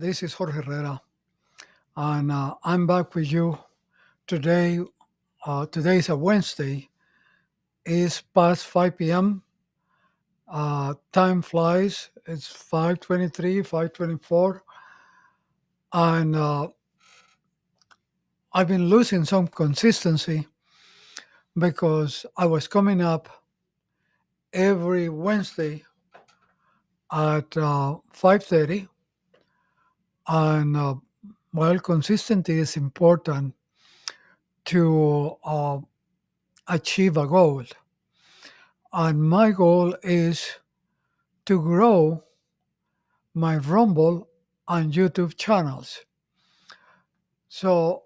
This is Jorge Herrera, and I'm back with you today. Today is a Wednesday. It's past 5 p.m. Time flies. It's 5:23, 5:24, and I've been losing some consistency because I was coming up every Wednesday at 5:30, and while consistency is important to achieve a goal. And my goal is to grow my Rumble and YouTube channels. So,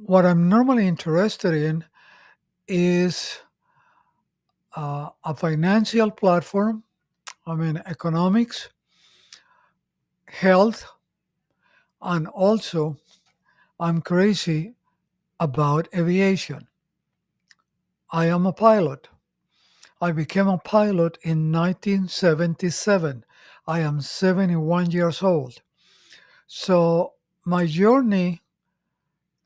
what I'm normally interested in is a financial platform, economics, health, and also I'm crazy about aviation. I am a pilot. I became a pilot in 1977. I am 71 years old. So, my journey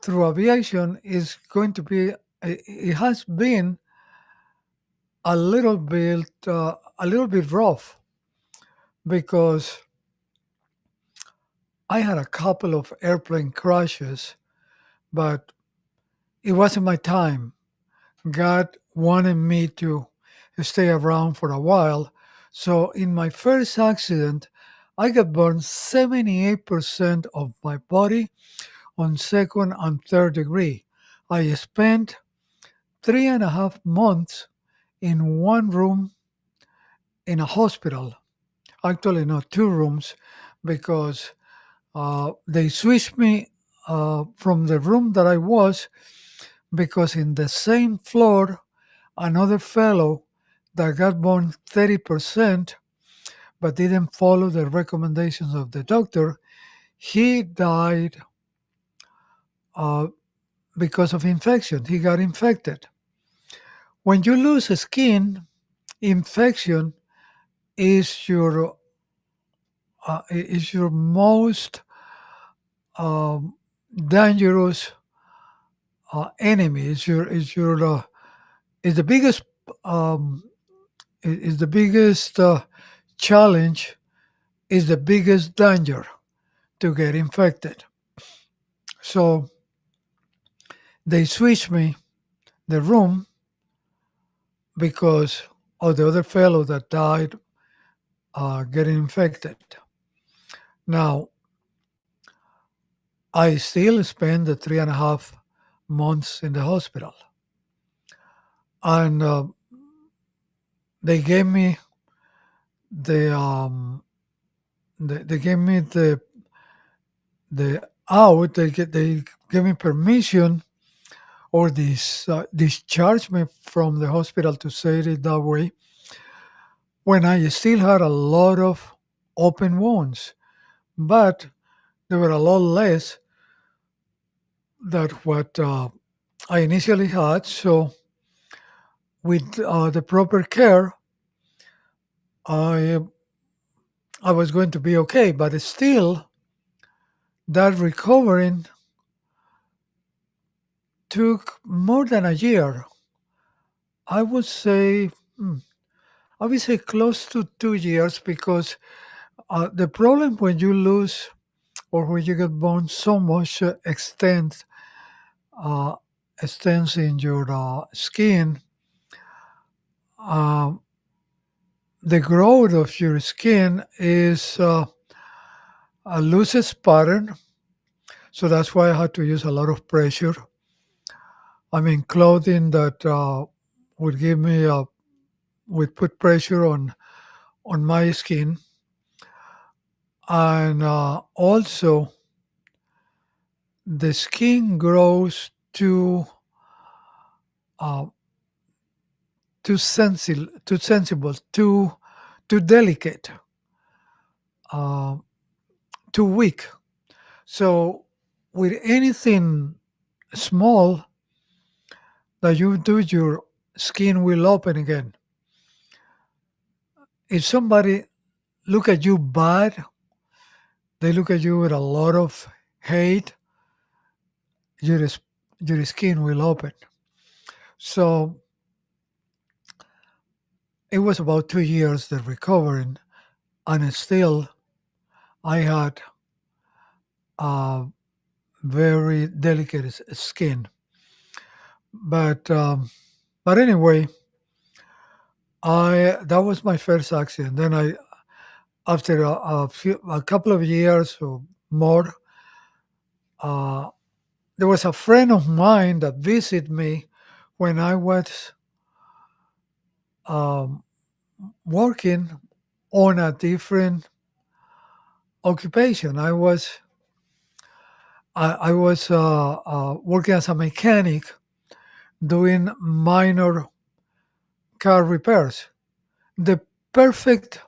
through aviation is going to be, it has been a little bit rough because I had a couple of airplane crashes, but it wasn't my time. God wanted me to stay around for a while. So in my first accident, I got burned 78% of my body on second and third degree. I spent 3.5 months in one room in a hospital. Actually, not two rooms, because they switched me from the room that I was, because in the same floor, another fellow that got burned 30% but didn't follow the recommendations of the doctor, he died uh, because of infection. He got infected. When you lose skin, infection is your most um, dangerous enemy. Is the biggest um, is the biggest challenge. Is the biggest danger to get infected. So they switched me the room because of the other fellow that died getting infected. Now I still spend the 3.5 months in the hospital, and they gave me the they gave me the out. They gave me permission, or discharged me from the hospital, to say it that way, when I still had a lot of open wounds, but they were a lot less than what I initially had. So with the proper care, I I was going to be okay. But still, that recovering took more than a year. I would say, I would say close to 2 years, because the problem when you lose or when you get burned so much uh, extends in your skin, uh, the growth of your skin is a loses pattern. So that's why I had to use a lot of pressure. Clothing that would give me would put pressure on my skin, and also the skin grows uh, too sensible, too delicate, uh, too weak. So with anything small that you do, your skin will open again. If somebody look at you bad, They look at you with a lot of hate. Your your skin will open. So it was about 2 years the recovering, and still I had a very delicate skin. But anyway, I that was my first accident. Then I, after a couple of years or more, uh, there was a friend of mine that visited me when I was um, working on a different occupation. I was working as a mechanic doing minor car repairs. The perfect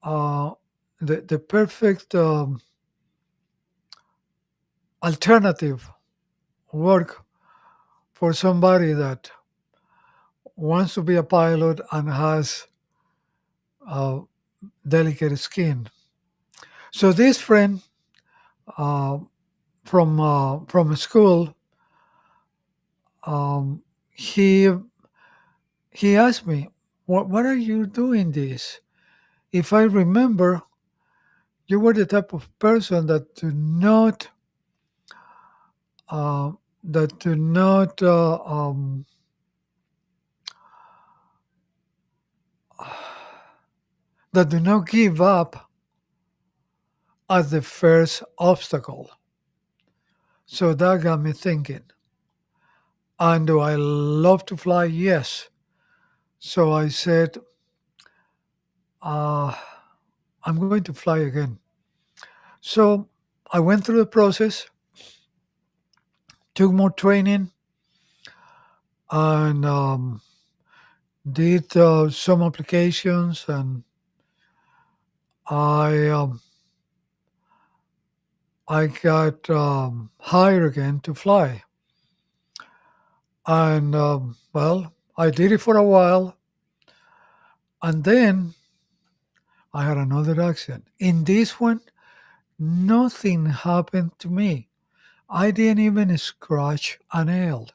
uh, the perfect alternative work for somebody that wants to be a pilot and has uh, delicate skin. So this friend uh, from school, um, he he asked me, "What are you doing this? If I remember, you were the type of person that uh, do not that do not give up at the first obstacle." So that got me thinking. And do I love to fly? Yes. So I said, uh, I'm going to fly again. So I went through the process, took more training, and did some applications, and I um, I got hired again to fly. And well, I did it for a while, and then I had another accident. In this one, nothing happened to me. I didn't even scratch a nail.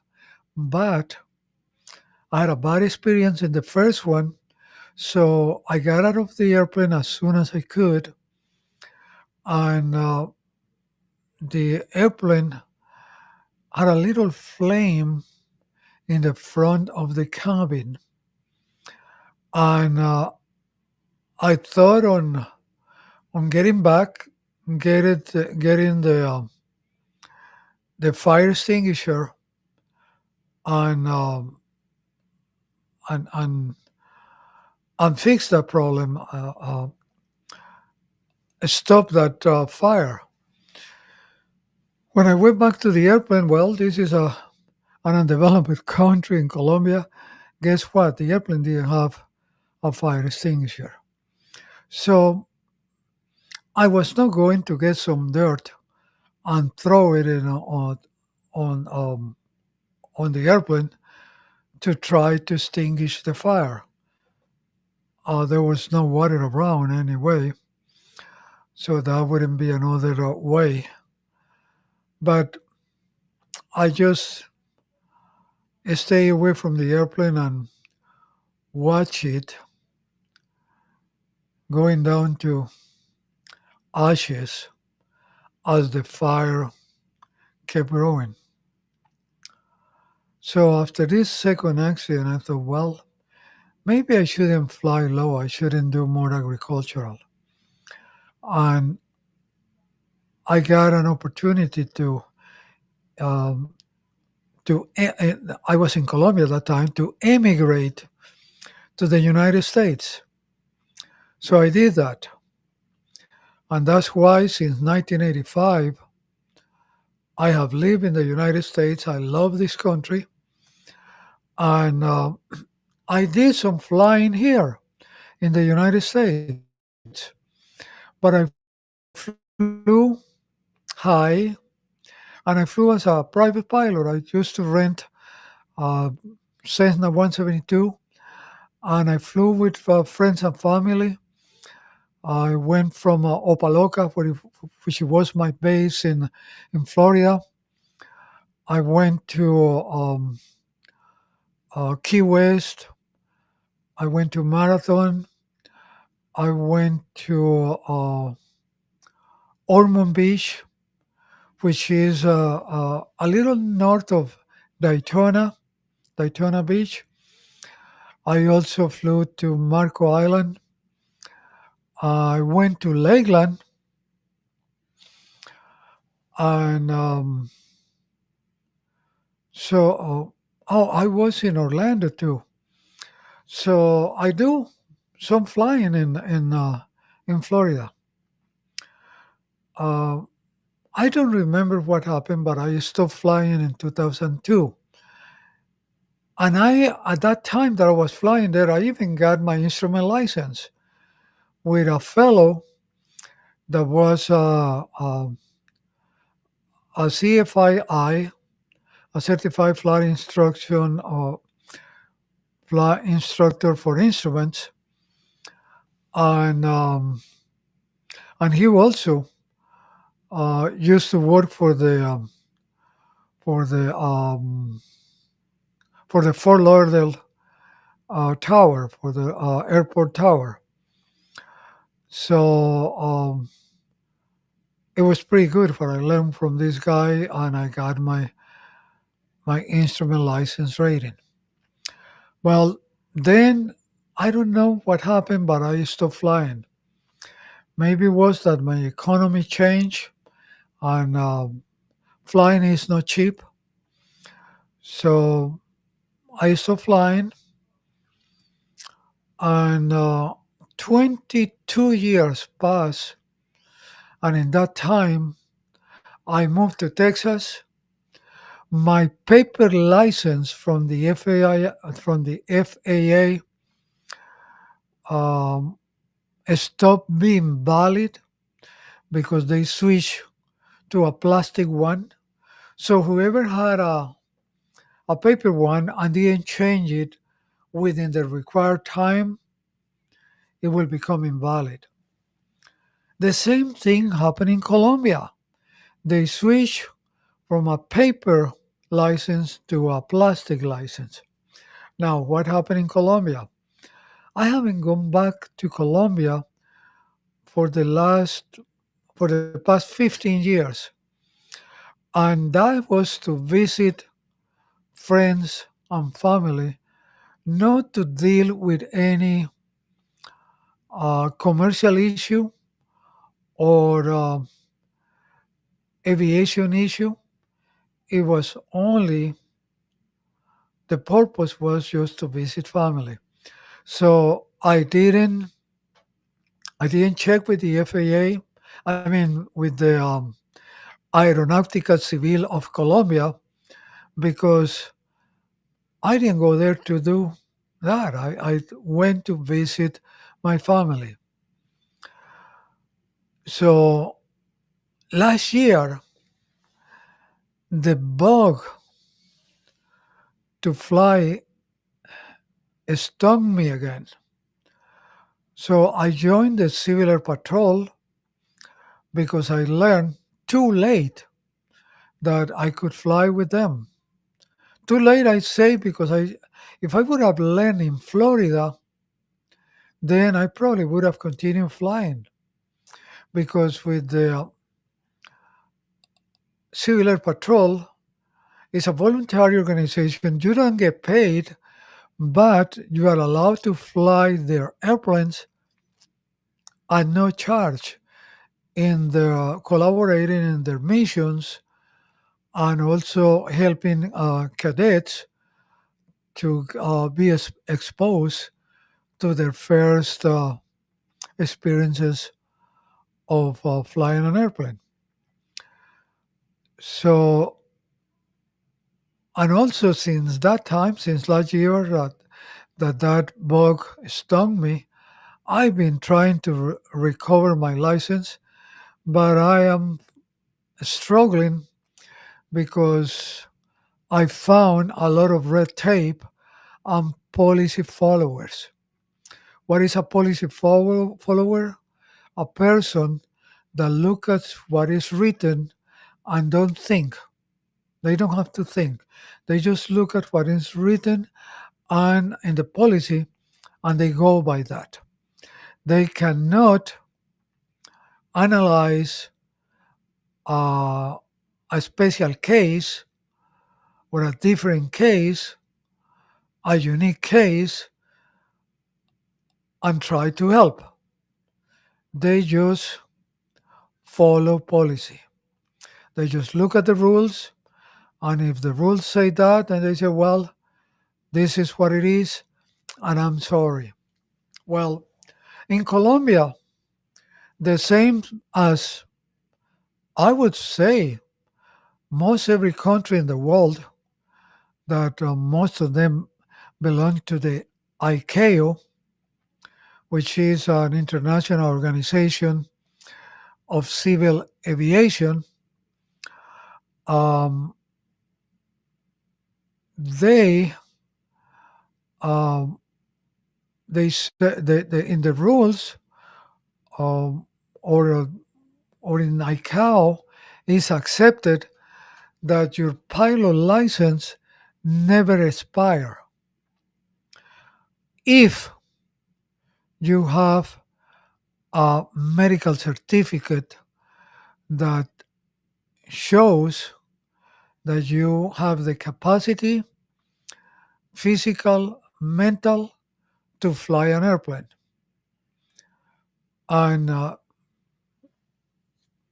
But I had a bad experience in the first one, so I got out of the airplane as soon as I could, and the airplane had a little flame in the front of the cabin, and I thought on getting back, getting the fire extinguisher and and and and fix that problem, stop that fire. When I went back to the airplane, well, this is an undeveloped country in Colombia. Guess what? The airplane didn't have a fire extinguisher. So I was not going to get some dirt and throw it on on the airplane to try to extinguish the fire. There was no water around anyway, so that wouldn't be another way. But I just stay away from the airplane and watch it going down to ashes as the fire kept growing. So after this second accident, I thought, well, maybe I shouldn't fly low. I shouldn't do more agricultural. And I got an opportunity um, I was in Colombia at that time, to emigrate to the United States. So I did that. And that's why since 1985, I have lived in the United States. I love this country. And I did some flying here in the United States, but I flew high, and I flew as a private pilot. I used to rent a Cessna 172, and I flew with friends and family. I went from Opaloca, which was my base in Florida. I went to Key West. I went to Marathon. I went to Ormond Beach, which is a little north of Daytona, Daytona Beach. I also flew to Marco Island. I went to Lakeland, and I was in Orlando too. So I do some flying in Florida. Uh, I don't remember what happened, but I stopped flying in 2002. And at that time that I was flying there, I even got my instrument license with a fellow that was a CFII, a certified flight instructor for instruments, and he also used to work for the um, for the Fort Lauderdale tower, for the airport tower. So it was pretty good what I learned from this guy, and I got my instrument license rating. Well, then I don't know what happened, but I stopped flying. Maybe it was that my economy changed, and flying is not cheap. So I stopped flying, and 22 years passed, and in that time I moved to Texas. My paper license from the FAA um, stopped being valid because they switched to a plastic one. So whoever had a paper one and didn't change it within the required time, it will become invalid. The same thing happened in Colombia. They switched from a paper license to a plastic license. Now, what happened in Colombia? I haven't gone back to Colombia for the past 15 years, and that was to visit friends and family, not to deal with any commercial issue or aviation issue. It was only the purpose was just to visit family. So I didn't check with the FAA. I mean, with the Aeronáutica Civil of Colombia, because I didn't go there to do that. I went to visit my family. So last year, the bug to fly stung me again. So I joined the Civil Air Patrol because I learned too late that I could fly with them. Too late, I say, because if I would have learned in Florida, then I probably would have continued flying. Because with the Civil Air Patrol, it's a voluntary organization. You don't get paid, but you are allowed to fly their airplanes at no charge in the collaborating in their missions and also helping cadets to be exposed to their first experiences of flying an airplane. So, and also since that time, since last year that bug stung me, I've been trying to recover my license, but I am struggling because I found a lot of red tape and policy followers. What is a policy follower? a person that look at what is written and don't think. They don't have to think. They just look at what is written and in the policy and they go by that. They cannot analyze uh, a special case or a different case, a unique case, and try to help. They just follow policy. They just look at the rules, and if the rules say that, then they say, well, this is what it is, and I'm sorry. Well, in Colombia, the same as I would say most every country in the world, that most of them belong to the ICAO, which is an international organization of civil aviation. Um, they um, in the rules, um, or or in ICAO, is accepted that your pilot license never expire if you have a medical certificate that shows that you have the capacity, physical, mental, to fly an airplane. And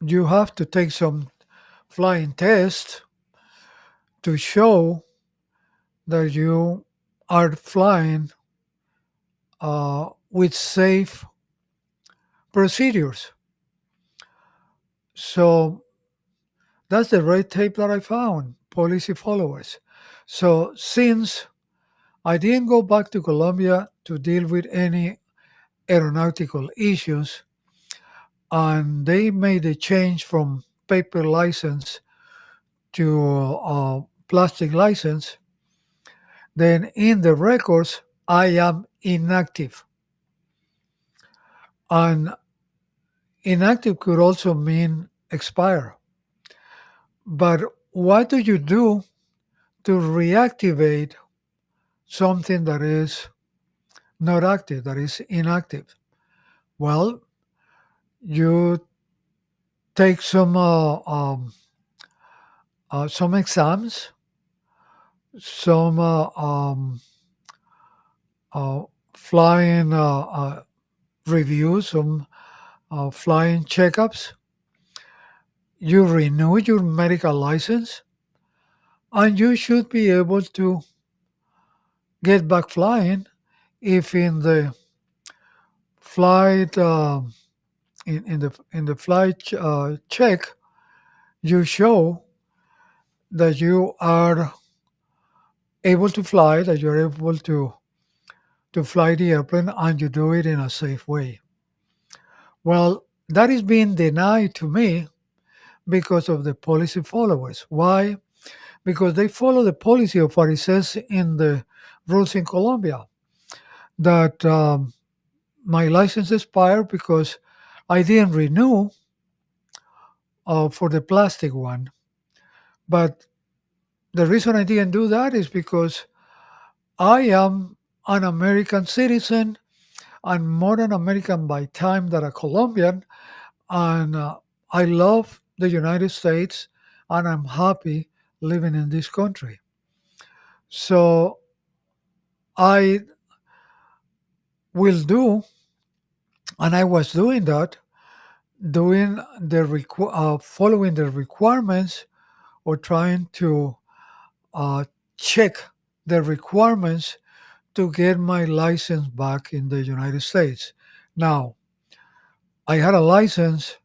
you have to take some flying tests to show that you are flying with safe procedures. So that's the red tape that I found, policy followers. So since I didn't go back to Colombia to deal with any aeronautical issues, and they made a change from paper license to plastic license, then in the records, I am inactive. And inactive could also mean expire. But what do you do to reactivate something that is not active, that is inactive? Well, you take some exams, some uh, flying reviews, some flying checkups. You renew your medical license, and you should be able to get back flying if in the flight in the flight check you show that you are able to fly, that you're able to fly the airplane, and you do it in a safe way. Well, that is being denied to me because of the policy followers. Why? Because they follow the policy of what it says in the rules in Colombia, that my license expired because I didn't renew for the plastic one. But the reason I didn't do that is because I am an American citizen and more an American by time than a Colombian. And I love the United States and I'm happy living in this country. So I will do, and I was doing that, doing following the requirements or trying to uh, check the requirements to get my license back in the United States. Now, I had a license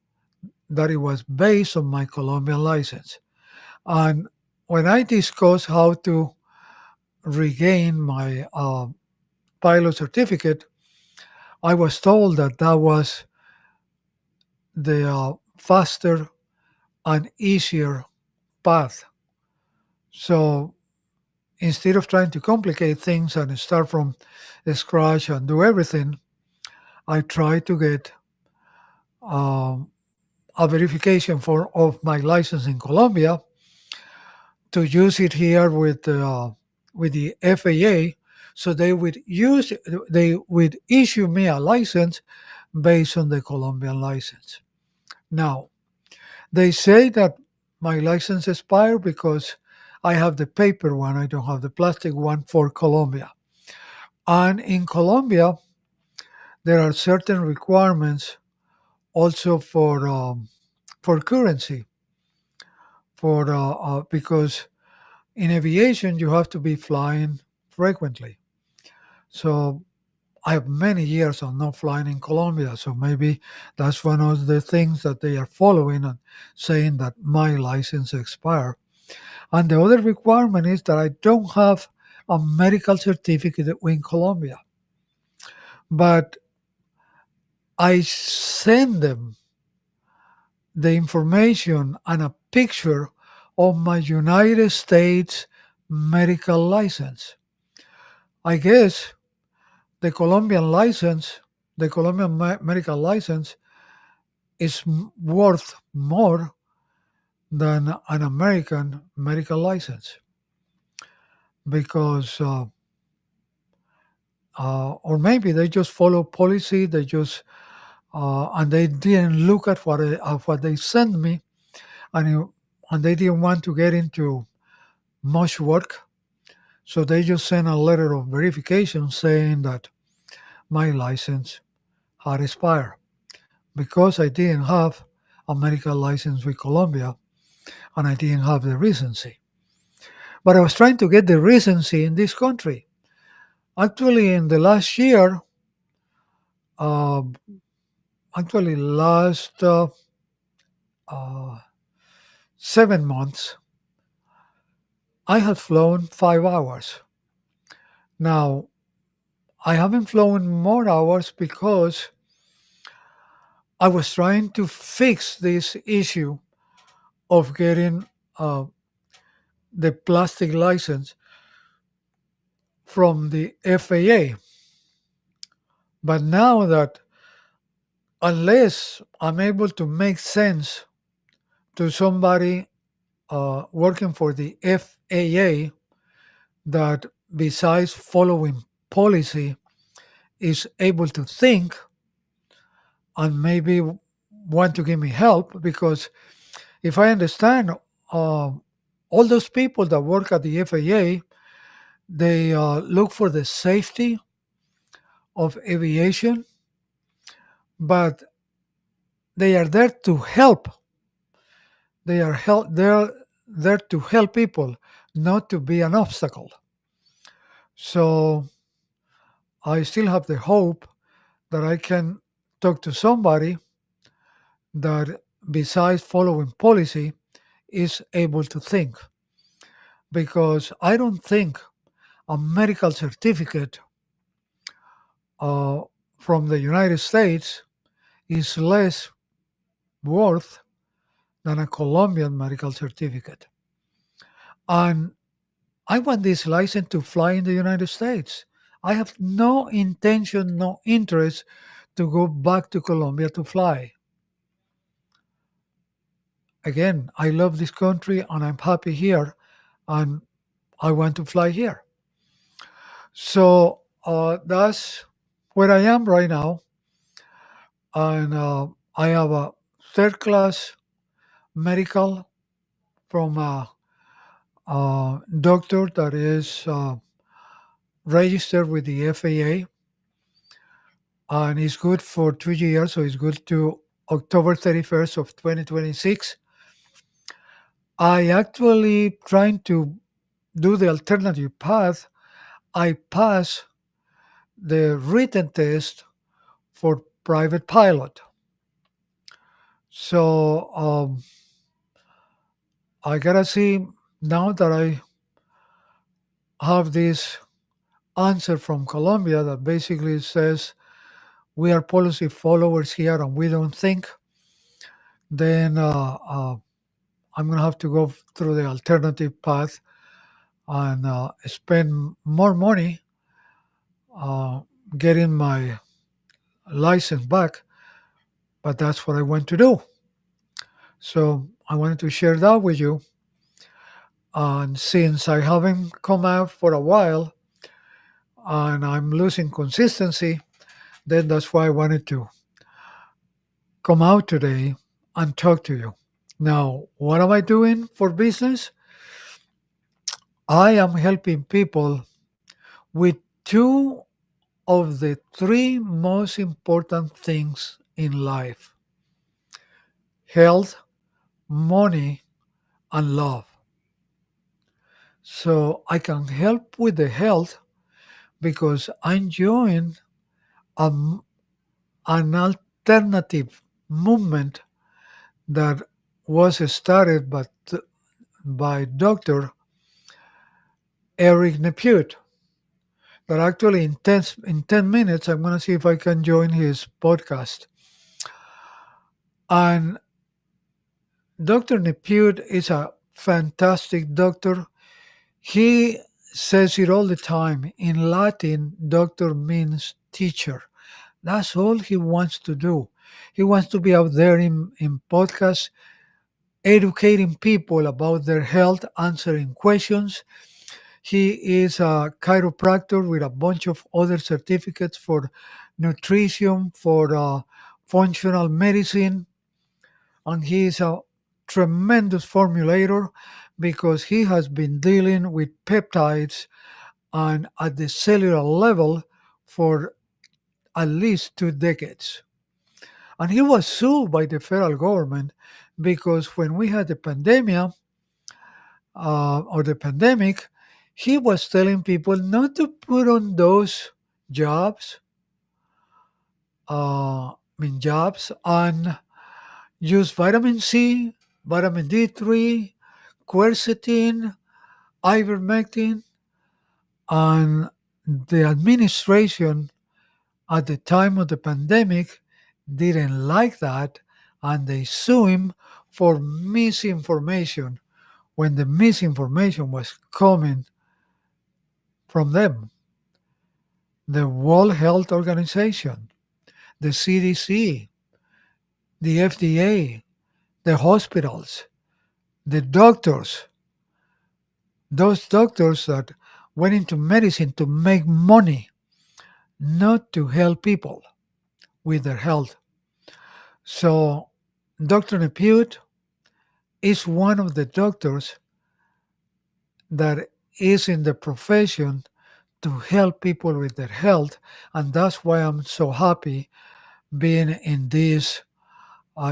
that it was based on my Colombian license. And when I discussed how to regain my pilot certificate, I was told that that was the faster and easier path. So instead of trying to complicate things and start from scratch and do everything, I tried to get um, a verification for of my license in Colombia to use it here with the FAA, so they would issue me a license based on the Colombian license. Now they say that my license expired because I have the paper one, I don't have the plastic one for Colombia. And in Colombia, there are certain requirements also for currency, because in aviation you have to be flying frequently. So I have many years of not flying in Colombia, so maybe that's one of the things that they are following and saying that my license expired. And the other requirement is that I don't have a medical certificate in Colombia, but I send them the information and a picture of my United States medical license. I guess the Colombian license, the Colombian medical license, is worth more than an American medical license because, or maybe they just follow policy. They just and they didn't look at what they sent me, and and they didn't want to get into much work, so they just sent a letter of verification saying that my license had expired because I didn't have a medical license with Colombia and I didn't have the recency. But I was trying to get the recency in this country. Actually, in the last year, uh, actually last uh, 7 months, I had flown 5 hours. Now, I haven't flown more hours because I was trying to fix this issue of getting uh, the plastic license from the FAA. But now that unless I'm able to make sense to somebody working for the FAA that besides following policy is able to think and maybe want to give me help, because if I understand, all those people that work at the FAA, they look for the safety of aviation, but they are there to help. They're there to help people, not to be an obstacle. So I still have the hope that I can talk to somebody that, besides following policy, is able to think. Because I don't think a medical certificate uh, from the United States is less worth than a Colombian medical certificate. And I want this license to fly in the United States. I have no intention, no interest to go back to Colombia to fly. Again, I love this country and I'm happy here and I want to fly here. So that's where I am right now. And I have a third class medical from a doctor that is registered with the FAA, and it's good for 2 years, so it's good to October 31st of 2026. I actually trying to do the alternative path. I pass the written test for private pilot. So I gotta see now that I have this answer from Colombia that basically says we are policy followers here and we don't think, then I'm going to have to go through the alternative path and spend more money uh, getting my license back. but that's what I want to do. So I wanted to share that with you. And since I haven't come out for a while and I'm losing consistency, then that's why I wanted to come out today and talk to you. Now, what am I doing for business? I am helping people with two of the three most important things in life: health, money, and love. So I can help with the health because I'm joining a, an alternative movement that was started by Dr. Eric Nepute. That actually in 10 minutes, I'm going to see if I can join his podcast. And Dr. Nepute is a fantastic doctor. He says it all the time. In Latin, doctor means teacher. That's all he wants to do. He wants to be out there in podcasts, educating people about their health, answering questions. He is a chiropractor with a bunch of other certificates for nutrition, for functional medicine, and he is a tremendous formulator because he has been dealing with peptides and at the cellular level for at least 2 decades. And he was sued by the federal government because when we had the pandemic, he was telling people not to put on those jobs, jobs, and use vitamin C, vitamin D3, quercetin, ivermectin, and the administration at the time of the pandemic didn't like that, and they sue him for misinformation when the misinformation was coming from them. The World Health Organization, the CDC, the FDA, the hospitals, the doctors, those doctors that went into medicine to make money, not to help people with their health. So, Dr. Nepute is one of the doctors that is in the profession to help people with their health, and that's why I'm so happy being in this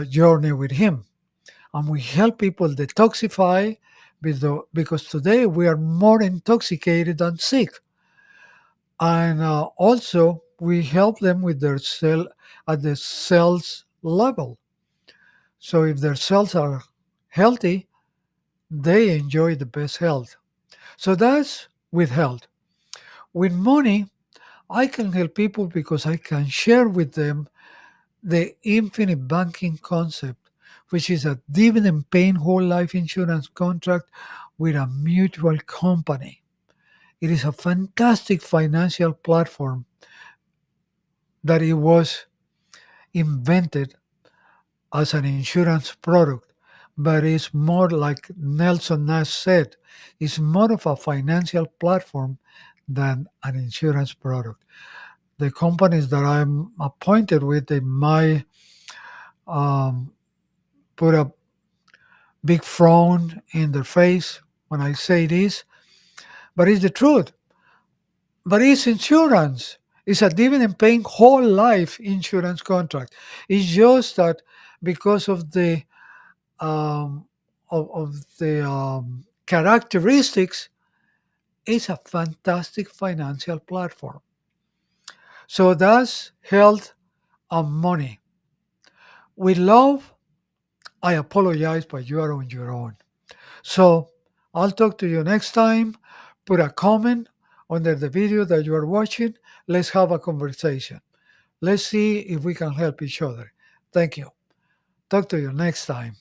journey with him. And we help people detoxify because today we are more intoxicated than sick. And also, we help them with their cell at the cells level. So if their cells are healthy, they enjoy the best health. So that's with health. With money, I can help people because I can share with them the infinite banking concept, which is a dividend paying whole life insurance contract with a mutual company. It is a fantastic financial platform that it was invented as an insurance product, but it's more like Nelson Nash said, it's more of a financial platform than an insurance product. The companies that I'm appointed with, they might um, put a big frown in their face when I say this, but it's the truth. But it's insurance. It's a dividend paying whole life insurance contract. It's just that because um, of the characteristics, it's a fantastic financial platform. So that's health and money. With love, I apologize, but you are on your own. So I'll talk to you next time. Put a comment under the video that you are watching. Let's have a conversation. Let's see if we can help each other. Thank you. Talk to you next time.